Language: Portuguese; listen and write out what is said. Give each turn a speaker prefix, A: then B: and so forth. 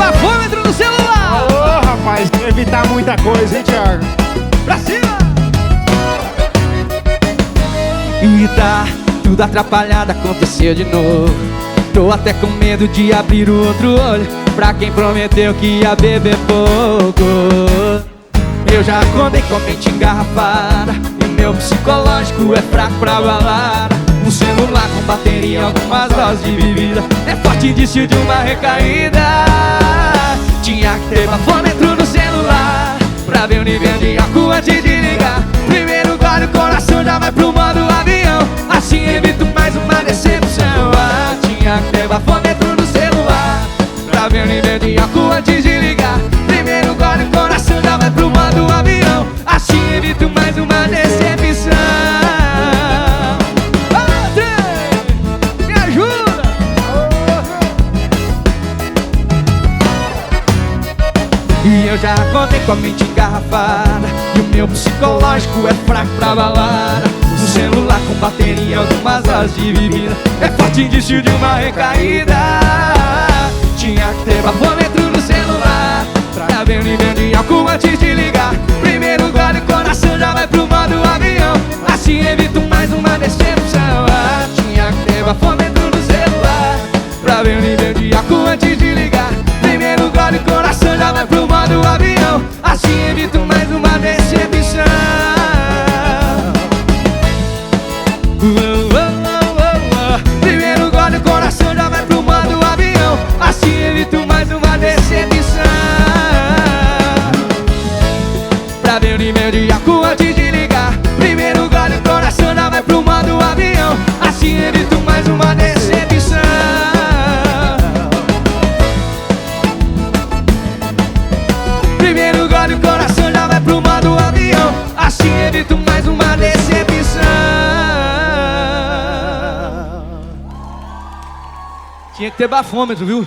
A: bafômetro no celular.
B: Ô, rapaz, evitar muita coisa, hein, Thiago?
A: Pra cima! E tá tudo atrapalhado, aconteceu de novo. Tô até com medo de abrir o outro olho pra quem prometeu que ia beber pouco. Eu já acordei com a mente engarrafada e o meu psicológico é fraco pra balada. Um celular com bateria, algumas doses de bebida é forte indício de uma recaída. Tinha que ter bafômetro no celular pra ver o nível de álcool antes de ligar. Primeiro gole, o coração já vai pro modo avião, assim evito mais uma decepção. Tinha que ter bafômetro no celular pra ver o nível de álcool antes de ligar. Primeiro gole, o coração já vai pro modo avião, assim evito mais uma decepção. Me ajuda! E eu já contei com a mente engarrafada e o meu psicológico é fraco pra balada. Um celular com bateria, algumas horas de bebida é forte indício de uma recaída. Tinha que ter bafômetro no celular pra ver o nível de álcool antes de ligar. Primeiro gole, o coração já vai pro modo avião, assim evito mais uma decepção. Tinha que ter bafômetro no celular pra ver o nível de álcool antes de ligar. Primeiro gole, o coração já vai pro modo avião, assim evito mais uma decepção. Primeiro gole, o coração já vai pro modo avião, assim evito mais uma decepção. Pra ver o nível de álcool antes de ligar. Primeiro gole, o coração já vai pro modo avião, assim evito mais uma decepção. Primeiro gole, o coração já vai pro modo avião, assim evito mais uma decepção. Tinha que ter bafômetro, viu?